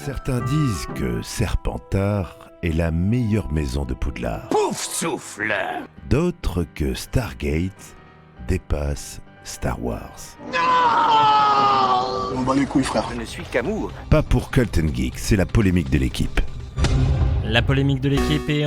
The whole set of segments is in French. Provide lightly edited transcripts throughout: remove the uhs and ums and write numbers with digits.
Certains disent que Serpentard est la meilleure maison de Poudlard. Pouf souffle! D'autres que Stargate dépasse Star Wars. On bat les couilles, frère. Je ne suis qu'amour. Pas pour Cult and Geek, c'est la polémique de l'équipe. La polémique de l'équipe et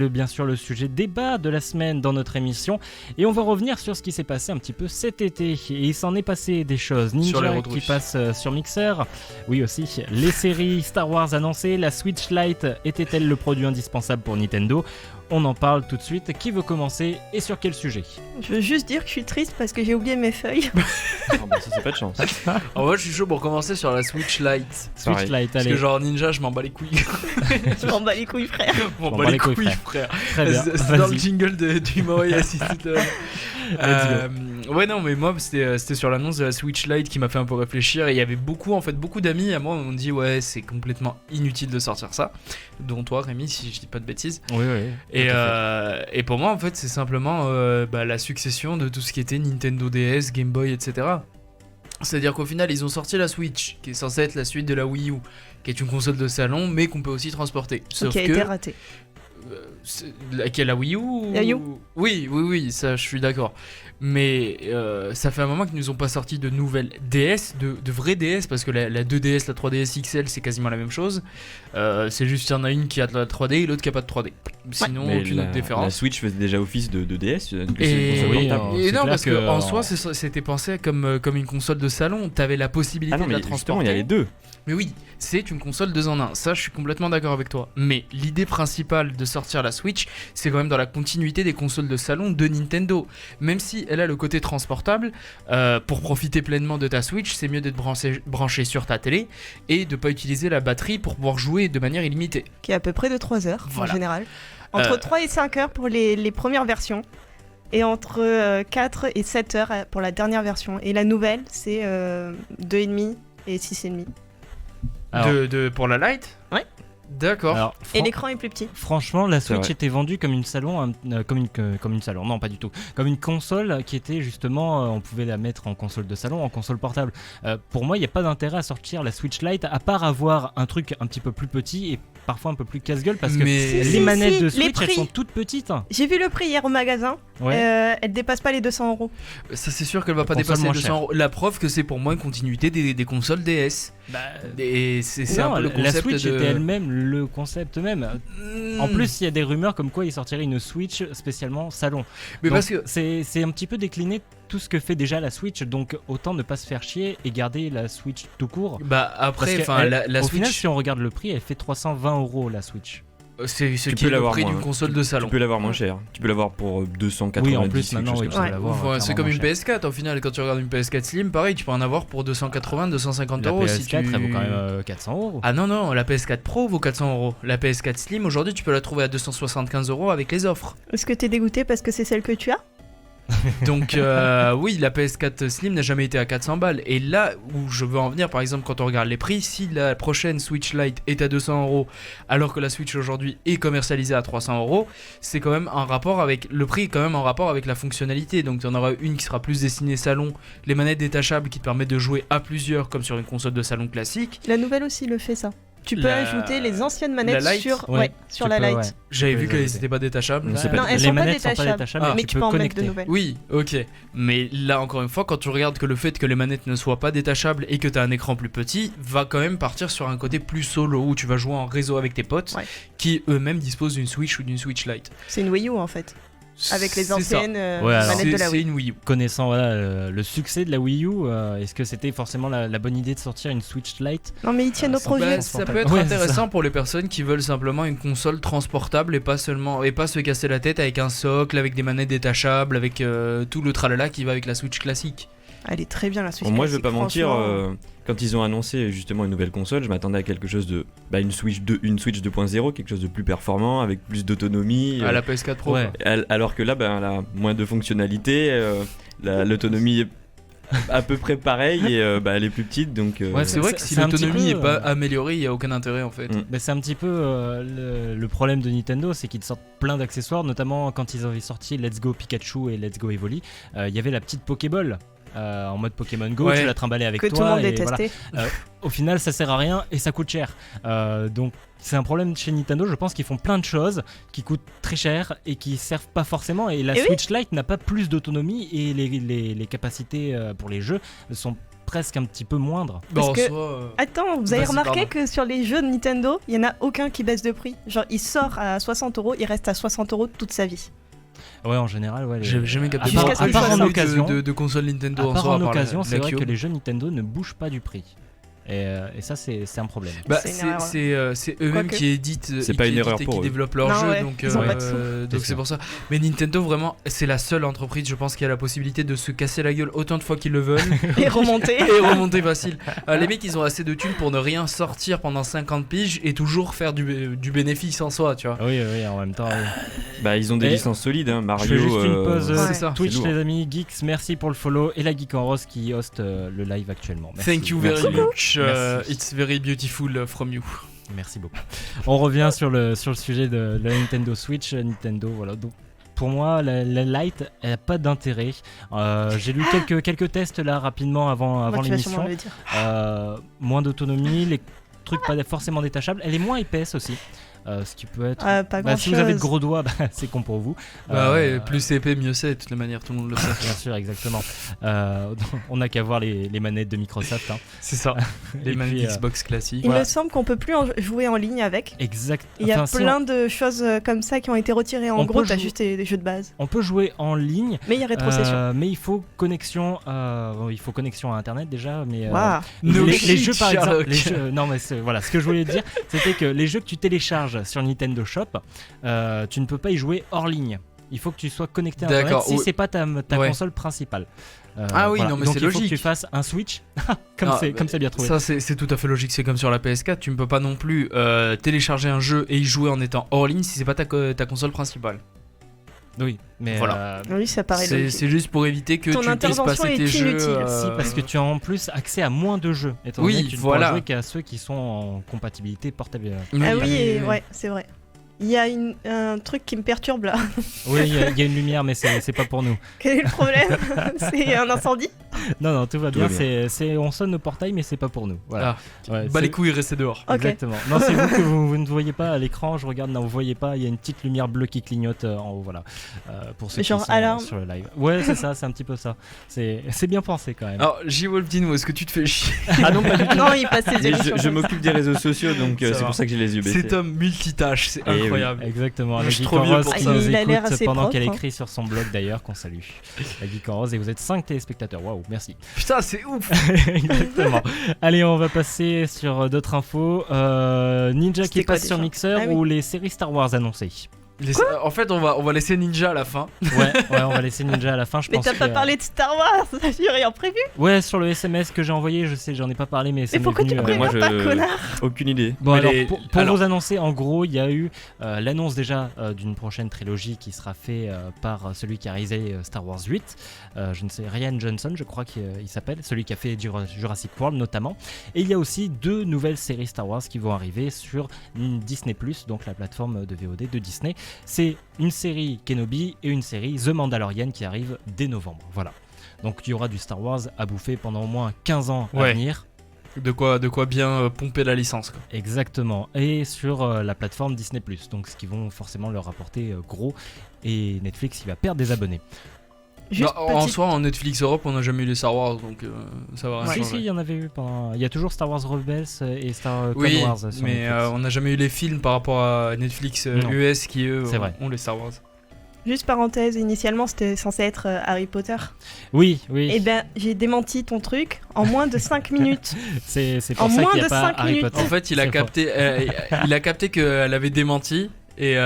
bien sûr le sujet débat de la semaine dans notre émission. Et on va revenir sur ce qui s'est passé un petit peu cet été. Et il s'en est passé des choses. Ninja qui passe sur Mixer. Oui aussi. Les séries Star Wars annoncées. La Switch Lite était-elle le produit indispensable pour Nintendo ? On en parle tout de suite. Qui veut commencer et sur quel sujet ? Je veux juste dire que je suis triste parce que j'ai oublié mes feuilles. Oh bah ça c'est pas de chance. En vrai je suis chaud pour commencer sur la Switch Lite. Switch Lite, Parce allez. que genre Ninja je m'en bats les couilles. Je m'en bats les couilles, frère. Je m'en bats les couilles frère. Très bien. C'est dans le Vas-y. jingle du Maui Assisted. Ouais non mais moi c'était sur l'annonce de la Switch Lite qui m'a fait un peu réfléchir et il y avait beaucoup d'amis à moi m'ont dit ouais c'est complètement inutile de sortir ça, dont toi Rémi si je dis pas de bêtises. Oui. Et pour moi en fait c'est simplement la succession de tout ce qui était Nintendo DS, Game Boy, etc. C'est-à-dire qu'au final ils ont sorti la Switch qui est censée être la suite de la Wii U, qui est une console de salon mais qu'on peut aussi transporter. Sauf Qui a été raté. Laquelle, la Wii U ou... La Wii U. Oui, ça je suis d'accord. Mais ça fait un moment qu'ils nous ont pas sorti de nouvelles DS, de vraies DS, parce que la 2DS, la 3DS XL, c'est quasiment la même chose. C'est juste qu'il y en a une qui a de la 3D et l'autre qui a pas de 3D. Sinon, Mais aucune autre différence. La Switch faisait déjà office de DS. Donc Et, c'est une console oui, portable. c'est et non, clair parce que qu'en soi, c'était pensé comme une console de salon. T'avais la possibilité Ah non de la mais justement transporter. il y a les deux. Mais oui, c'est une console 2 en 1. Ça, je suis complètement d'accord avec toi. Mais l'idée principale de sortir la Switch, c'est quand même dans la continuité des consoles de salon de Nintendo. Même si elle a le côté transportable, pour profiter pleinement de ta Switch, c'est mieux d'être branché sur ta télé et de pas utiliser la batterie pour pouvoir jouer de manière illimitée. Qui est à peu près de 3 heures Voilà. en général. Entre 3 et 5 heures pour les premières versions. Et entre 4 et 7 heures pour la dernière version. Et la nouvelle, c'est 2,5 et 6,5. Alors- Pour la Lite ? Ouais. D'accord. Alors, Et l'écran est plus petit. Franchement, la C'est Switch vrai. était vendue comme une salon, non pas du tout, comme une console qui était justement, on pouvait la mettre en console de salon, en console portable. Pour moi, il n'y a pas d'intérêt à sortir la Switch Lite à part avoir un truc un petit peu plus petit et parfois un peu plus casse-gueule parce que Mais- les Si, manettes si, de les Switch elles prix. sont toutes petites. J'ai vu le prix hier au magasin. Ouais. Elle dépasse pas les 200 €. Ça, c'est sûr qu'elle va pas console dépasser moins 200 €. La preuve que c'est pour moi une continuité des consoles DS. Et c'est un Non, peu le la concept Switch de... était elle-même le concept même. En plus, il y a des rumeurs comme quoi ils sortiraient une Switch spécialement salon. Mais Donc, parce que... c'est un petit peu décliné tout ce que fait déjà la Switch, donc autant ne pas se faire chier et garder la Switch tout court. Bah Parce après, que enfin, elle- la au Switch, final, si on regarde le prix, elle fait 320 € la Switch. c'est ce Tu qui peux est le l'avoir prix moins, d'une hein. console de salon. Tu peux l'avoir moins cher. Tu peux l'avoir pour 290. Oui, en plus, maintenant, oui, quelque tu chose peux comme ça. l'avoir. Ouais, c'est clairement comme une moins cher. PS4 au final. Quand tu regardes une PS4 Slim, pareil, tu peux en avoir pour 280, 250 La euros PS4, si tu... elle vaut quand même 400 €. Ah non, la PS4 Pro vaut 400 euros. La PS4 Slim, aujourd'hui, tu peux la trouver à 275 euros avec les offres. Est-ce que t'es dégoûté parce que c'est celle que tu as ? Donc oui, la PS4 Slim n'a jamais été à 400 balles. Et là où je veux en venir, par exemple, quand on regarde les prix, si la prochaine Switch Lite est à 200 euros, alors que la Switch aujourd'hui est commercialisée à 300 euros, c'est quand même un rapport avec le prix, est quand même en rapport avec la fonctionnalité. Donc il y en aura une qui sera plus destinée salon, les manettes détachables qui te permettent de jouer à plusieurs, comme sur une console de salon classique. La nouvelle aussi le fait ça. Tu peux La- ajouter les anciennes manettes la Lite sur, Ouais, sur tu la peux, Lite. ouais. J'avais peux vu les qu'elles ajouter. n'étaient pas détachables. C'est pas Non, elles les sont pas manettes sont pas détachables. détachables, Ah. mais Mais tu tu peux peux en mettre connecter. de nouvelles. Oui, ok. Mais là, encore une fois, quand tu regardes que le fait que les manettes ne soient pas détachables et que tu as un écran plus petit, va quand même partir sur un côté plus solo où tu vas jouer en réseau avec tes potes Ouais. qui eux-mêmes disposent d'une Switch ou d'une Switch Lite. C'est une Wii U en fait. Avec les C'est ça. anciennes Ouais, alors- manettes de la C'est Wii. une Wii U. Connaissant le succès de la Wii U, est-ce que c'était forcément la bonne idée de sortir une Switch Lite ? Non mais ils tiennent au ça projet. Bah, ça peut être Ouais, c'est intéressant pour les personnes qui veulent simplement une console transportable et pas se casser la tête avec un socle, avec des manettes détachables, avec tout le tralala qui va avec la Switch classique. Elle est très bien la Switch. Bon, moi je vais classique, pas mentir, franchement. quand ils ont annoncé justement une nouvelle console, je m'attendais à quelque chose de une Switch 2.0, quelque chose de plus performant, avec plus d'autonomie. À la PS4 Pro. Ouais. quoi. Alors que là, elle a moins de fonctionnalités, l'autonomie est à peu près pareille et elle est plus petite, donc. Ouais, C'est vrai que si c'est un petit l'autonomie peu, n'est pas améliorée, il n'y a aucun intérêt en fait. Bah, c'est un petit peu le problème de Nintendo, c'est qu'ils sortent plein d'accessoires, notamment quand ils avaient sorti Let's Go Pikachu et Let's Go Evoli, il y avait la petite Pokéball. en mode Pokémon Go, tu l'as trimballé avec toi. Que tout le monde et détestait. Voilà. Au final, ça sert à rien et ça coûte cher. Donc c'est un problème chez Nintendo. Je pense qu'ils font plein de choses qui coûtent très cher et qui servent pas forcément. Et la Switch Lite n'a pas plus d'autonomie et les capacités pour les jeux sont presque un petit peu moindres. Parce que, attends, vous avez remarqué que sur les jeux de Nintendo, il y en a aucun qui baisse de prix. Genre, il sort à 60€, il reste à 60€ toute sa vie. Ouais, en général, ouais. J'ai jamais capté. À part en occasion de console Nintendo. À part en occasion, c'est vrai que les jeux Nintendo ne bougent pas du prix. Et ça, c'est un problème. C'est eux-mêmes qui éditent, c'est pas une erreur pour qui eux. développent leur jeu, donc c'est pour ça. Mais Nintendo, vraiment, c'est la seule entreprise, je pense, qui a la possibilité de se casser la gueule autant de fois qu'ils le veulent. Et remonter. Et remonter facile. Les mecs, ils ont assez de thunes pour ne rien sortir pendant 50 piges et toujours faire du bénéfice en soi, tu vois. Oui, en même temps. Ils ont des licences solides, hein. Mario. Je fais juste une pause Twitch, c'est les amis. Geeks, merci pour le follow. Et la Geek en Rose qui host le live actuellement. Merci. Thank you very much. It's very beautiful from you. Merci beaucoup. On revient sur le sujet de la Nintendo Switch. Nintendo, voilà. Donc, pour moi, la Lite, elle n'a pas d'intérêt. J'ai lu quelques tests là rapidement avant l'émission. Moins d'autonomie, les trucs pas forcément détachables. Elle est moins épaisse aussi. Ce qui peut être. Si vous avez de gros doigts, c'est con pour vous. Plus c'est épais, mieux c'est, de toute manière, tout le monde le sait. Bien sûr, exactement. On n'a qu'à voir les manettes de Microsoft. Hein. C'est ça. Les manettes Xbox classiques. Il me semble qu'on peut plus jouer en ligne avec. Exact. Il y a plein de choses comme ça qui ont été retirées. En gros, t'as juste des jeux de base. On peut jouer en ligne. Mais il y a rétrocession. Mais il faut connexion à Internet déjà. Mais les jeux, par exemple. Non, mais voilà, ce que je voulais dire, c'était que les jeux que tu télécharges sur Nintendo Shop, tu ne peux pas y jouer hors ligne. Il faut que tu sois connecté à Internet si c'est pas ta console principale. Non mais donc c'est logique. Il faut que tu fasses un Switch. comme c'est bien trouvé. Ça c'est tout à fait logique. C'est comme sur la PS4, tu ne peux pas non plus télécharger un jeu et y jouer en étant hors ligne si c'est pas ta console principale. Oui, mais voilà. Oui, ça paraît logique. C'est juste pour éviter que ton tu puisses passer tes jeux. Si, parce que tu as en plus accès à moins de jeux. Étant donné que tu ne pourras jouer qu'à ceux qui sont en compatibilité portable. C'est vrai. Il y a un truc qui me perturbe là. Oui, il y a une lumière, mais c'est pas pour nous. Quel est le problème? C'est un incendie? Non, tout va bien. On sonne au portail, mais c'est pas pour nous. Voilà. Les couilles, restez dehors. Exactement. Non, c'est vous que vous ne voyez pas à l'écran. Je regarde, non, vous voyez pas. Il y a une petite lumière bleue qui clignote en haut. Voilà. Pour ceux qui sont sur le live. Ouais, c'est ça, c'est un petit peu ça. C'est bien pensé quand même. Alors, J-Wolf, dis-nous, est-ce que tu te fais chier? Ah non, pas du tout. Non, il passe ses émissions. Je m'occupe des réseaux sociaux, donc c'est pour ça que j'ai les yeux baissés. Cet homme multitâche, c'est incroyable. Exactement. Je suis trop vieux pour qui ça. nous Il a l'air écoute assez pendant propre, qu'elle écrit sur son blog d'ailleurs, qu'on salue. La Geek en Rose, et vous êtes 5 téléspectateurs. Waouh, merci. Putain, c'est ouf. Exactement. Allez, on va passer sur d'autres infos. Ninja qui passe sur Mixer ou les séries Star Wars annoncées. En fait, on va laisser Ninja à la fin. Ouais, on va laisser Ninja à la fin. Je pense t'as pas parlé de Star Wars, j'ai rien prévu. Ouais, sur le SMS que j'ai envoyé, je sais, j'en ai pas parlé, mais c'est pourquoi tu préviens pas, connard? Aucune idée. Bon, alors, pour vous annoncer, en gros, il y a eu l'annonce déjà d'une prochaine trilogie qui sera faite par celui qui a réalisé Star Wars 8. Je ne sais, Rian Johnson, je crois qu'il s'appelle, celui qui a fait Jurassic World notamment. Et il y a aussi 2 nouvelles séries Star Wars qui vont arriver sur Disney+, donc la plateforme de VOD de Disney. C'est une série Kenobi et une série The Mandalorian qui arrive dès novembre. Voilà. Donc il y aura du Star Wars à bouffer pendant au moins 15 ans à venir. De quoi bien pomper la licence, quoi. Exactement. Et sur la plateforme Disney+. Donc ce qui vont forcément leur rapporter gros. Et Netflix, il va perdre des abonnés. En soi, en Netflix Europe, on n'a jamais eu les Star Wars, donc ça va rien changer. Si, il y en avait eu pendant... Il y a toujours Star Wars Rebels et Star Clone Wars sur Netflix. Mais on n'a jamais eu les films par rapport à Netflix US qui, eux, ont les Star Wars. Juste parenthèse, initialement, c'était censé être Harry Potter. Oui. Et ben, j'ai démenti ton truc en moins de 5 minutes. C'est pour ça qu'il n'y a pas Harry Potter. En fait, il a capté qu'elle avait démenti. Et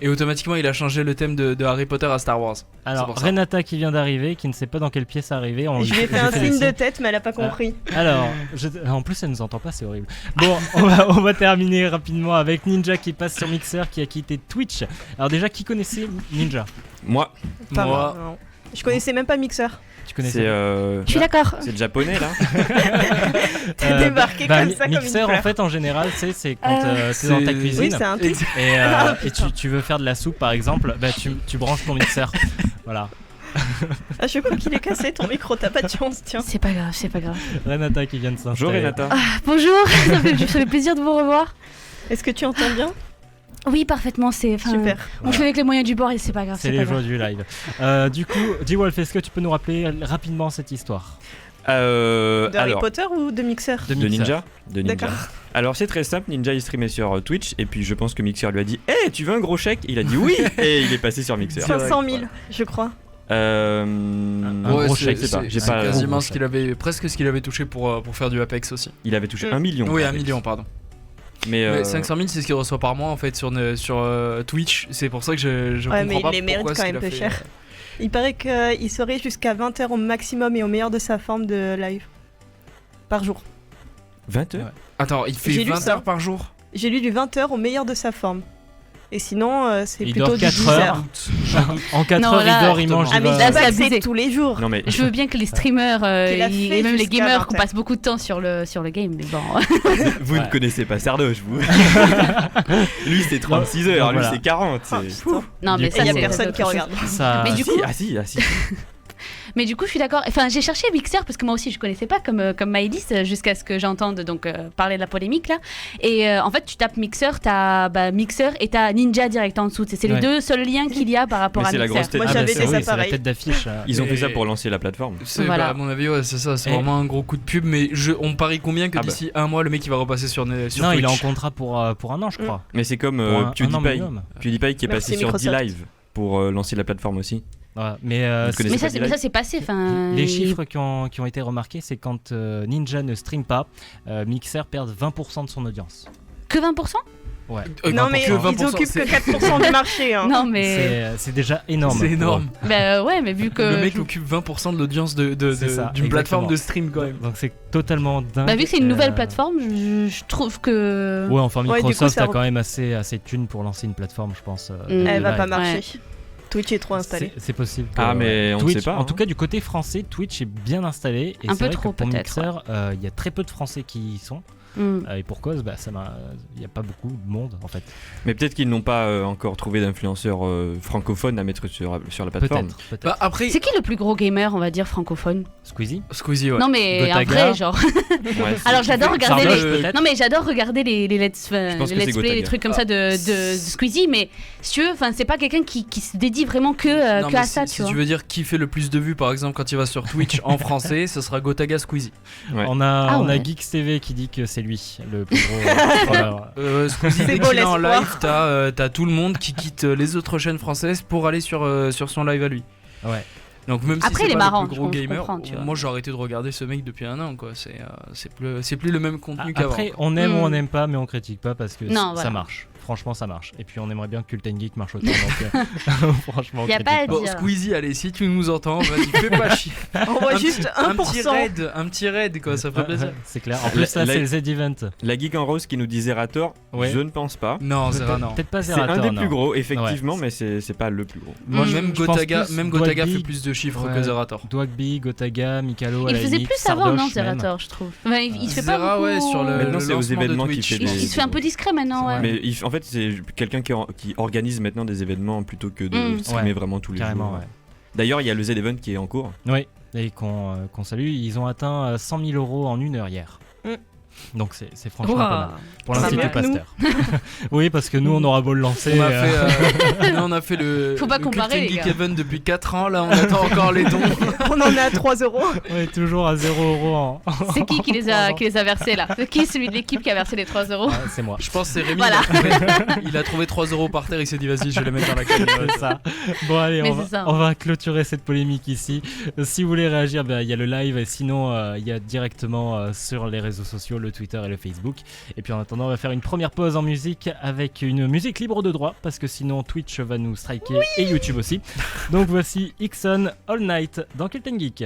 automatiquement il a changé le thème de Harry Potter à Star Wars. Alors Renata qui vient d'arriver, qui ne sait pas dans quelle pièce arriver. Je lui ai fait un signe de tête mais elle a pas compris. Alors, en plus elle nous entend pas, c'est horrible. Bon, on va terminer rapidement avec Ninja qui passe sur Mixer, qui a quitté Twitch. Alors déjà, qui connaissait Ninja? Moi. Non. Je connaissais même pas Mixer. Tu connaissais? Je suis d'accord. C'est le japonais là. T'es débarqué comme ça. Mixer comme en fait en général c'est quand t'es dans ta cuisine. Oui, c'est un truc. Et tu veux faire de la soupe par exemple, tu branches ton mixeur. Voilà. Ah, je crois qu'il est cassé ton micro, t'as pas de chance, tiens. C'est pas grave, c'est pas grave. Renata qui vient de s'installer. Bonjour Renata. Bonjour, ça fait plaisir de vous revoir. Est-ce que tu entends bien? Oui, parfaitement, Super. On fait avec les moyens du bord et c'est pas grave. C'est les joies du live. Du coup, D-Wolf, est-ce que tu peux nous rappeler rapidement cette histoire De Harry Potter ou de Mixer? De Ninja. D'accord. Alors c'est très simple, Ninja il streamait sur Twitch et puis je pense que Mixer lui a dit hey, tu veux un gros chèque? Il a dit oui et il est passé sur Mixer. 500 000, je crois. Un gros chèque, je sais pas. C'est quasiment presque ce qu'il avait touché pour faire du Apex aussi. Il avait touché 1 million. Oui, 1 million, pardon. Mais 500 000 c'est ce qu'il reçoit par mois en fait sur Twitch. C'est pour ça que je comprends mais pas il les mérite pourquoi quand même peu cher. Il paraît qu'il serait jusqu'à 20 heures au maximum et au meilleur de sa forme de live par jour. 20 heures. Ouais. Attends, il fait 20 heures par jour? J'ai lu du 20 heures au meilleur de sa forme. Et sinon, c'est il plutôt dort du 4 10 heures. En 4 Non, heures, là, il dort, il mange, Ah, il mais va... Là, c'est c'est pas que c'est abusé. tous les jours. Non mais Je veux bien que les streamers Qu'il a et fait même les jusqu'à gamers 20 qu'on heures. passe beaucoup de temps sur le game, mais bon. vous ne connaissez pas Sardoche, vous. Lui c'est 36 heures, Donc, lui voilà. c'est 40. Non, Du mais coup, ça, Il y a c'est personne autre qui chose. regarde. Ça... Mais du coup- si. Mais du coup, je suis d'accord. Enfin, j'ai cherché Mixer parce que moi aussi, je connaissais pas comme Maëlys jusqu'à ce que j'entende donc parler de la polémique là. Et en fait, tu tapes Mixer, t'as Mixer et t'as Ninja direct en dessous. C'est les deux seuls liens qu'il y a par rapport Mais à c'est la Mixer. grosse tête. Moi, j'avais c'est des c'est la appareils. tête d'affiche. Ils ont fait Et- ça pour lancer la plateforme. Voilà. À mon avis, ouais, c'est ça. C'est Et- vraiment un gros coup de pub. Mais on parie combien que Ah bah. d'ici un mois, le mec il va repasser sur Non, Twitch. il est en contrat pour un an, je crois. Mais c'est comme Pour un an PewDiePie. minimum. PewDiePie qui est Merci, passé sur Microsoft. D-Live pour lancer la plateforme aussi. Ouais, mais Vous connaissez Mais pas ça, D-Live c'est passé. Enfin, les chiffres qui ont été remarqués, c'est quand Ninja ne stream pas, Mixer perd 20% de son audience. Que 20%? Ouais. Non, mais que ils 20%, occupent c'est- que 4% du marché. Hein. Non, mais. C'est déjà énorme. C'est énorme. Bah ouais, mais vu que. Le mec occupe 20% de l'audience C'est ça, d'une plateforme exactement. de stream quand même. Donc c'est totalement dingue. Bah, vu que c'est une nouvelle Euh, plateforme, je trouve que. Ouais, enfin Ouais, du coup, Microsoft ça a quand même assez de thunes pour lancer une plateforme, je pense. Elle va live. pas marcher. Twitch est trop installé. C'est possible. Ah, mais on ne Twitch, sait pas. En tout cas, du côté français, Twitch est bien installé. Et Un c'est peu vrai trop, que pour peut-être, Mixer, il y a très peu de Français qui y sont. Et pour cause, il n'y a pas beaucoup de monde en fait. Mais peut-être qu'ils n'ont pas encore trouvé d'influenceurs francophones à mettre sur la plateforme. Peut-être. Bah, après, C'est qui le plus gros gamer, on va dire, francophone? Squeezie. Squeezie, ouais. Non, mais un Gotaga. vrai, genre. Ouais, c'est- Alors, j'adore regarder Sardoche, les. peut-être. Non, mais j'adore regarder les let's, pense les que let's c'est play, Gotaga. les trucs comme ça de Squeezie, mais si tu veux, c'est pas quelqu'un qui se dédie vraiment que Non, à mais ça, si tu vois. tu veux dire qui fait le plus de vues, par exemple, quand il va sur Twitch en français, ce sera Gotaga Squeezie. Ouais. On a ouais. Geeks TV qui dit que c'est lui le plus gros. Squeezie, C'est dès beau qu'il est en l'espoir. live, t'as tout le monde qui quitte les autres chaînes françaises pour aller sur son live à lui. Ouais. Donc même Après, si il c'est est pas marrant, le plus gros je gamer, comprends, tu vois. moi j'ai arrêté de regarder ce mec depuis un an quoi. C'est plus le même contenu qu'avant. Après, on aime ou on Mm. n'aime pas, mais on critique pas parce que Non, ça voilà. marche. Franchement, ça marche. Et puis, on aimerait bien que Cult and Geek marche autant. Donc, franchement, on Y a critique pas à Bon, dire. Squeezie, allez, si tu nous entends, vas-y, fais pas chier. On voit juste 1%. Un petit raid quoi, ça fait plaisir. C'est clair. En plus, là, La- c'est le Z-Event. La geek en rose qui nous dit Zerator, Ouais. je ne pense pas. Non, Zera, non. Peut-être pas C'est Zerator, un des non. plus gros, effectivement, Ouais. mais c'est pas le plus gros. Moi, je Même pense Gotaga, plus même Gotaga Dwagby, fait plus de chiffres ouais. que Zerator. Dwagby, Gotaga, Mikalo, à Il la faisait limite, plus avant, non, Sardoche même. Zerator, je trouve. Enfin, il fait Zera, pas beaucoup. ouais, sur le Maintenant, c'est aux lancement de événements qu'il Twitch. fait des- Il se fait un peu discret maintenant, ouais. Mais en fait, c'est quelqu'un qui organise maintenant des événements plutôt que de streamer Ouais. vraiment tous les Carrément, jours. ouais. D'ailleurs, il y a le Z-Event qui est en cours. Oui, et qu'on salue. Ils ont atteint 100 000 euros en 1 heure hier. Mm. Donc c'est franchement pas mal. Pour Ça l'Institut mieux que nous. Pasteur. Oui, parce que nous, on aura beau le lancer. On a fait le Faut pas le comparer, Cult and les Geek gars. Event depuis 4 ans, là on attend encore les dons. On en est à 3 euros. On est toujours à 0 euros en. C'est qui les a versés là? C'est qui celui de l'équipe qui a versé les 3 euros? Ouais, c'est moi. Je pense que c'est Rémi, Voilà. il a trouvé 3 euros par terre, il s'est dit vas-y je vais les mettre dans la cagnotte. C'est ça. Bon allez, Mais on c'est ça. va clôturer cette polémique ici. Si vous voulez réagir, il y a le live et sinon il y a directement sur les réseaux sociaux, le Twitter et le Facebook. Et puis en attendant, on va faire une première pause en musique avec une musique libre de droit parce que sinon Twitch va nous striker et YouTube aussi. Donc voici Ixon All Night dans Cult and Geek.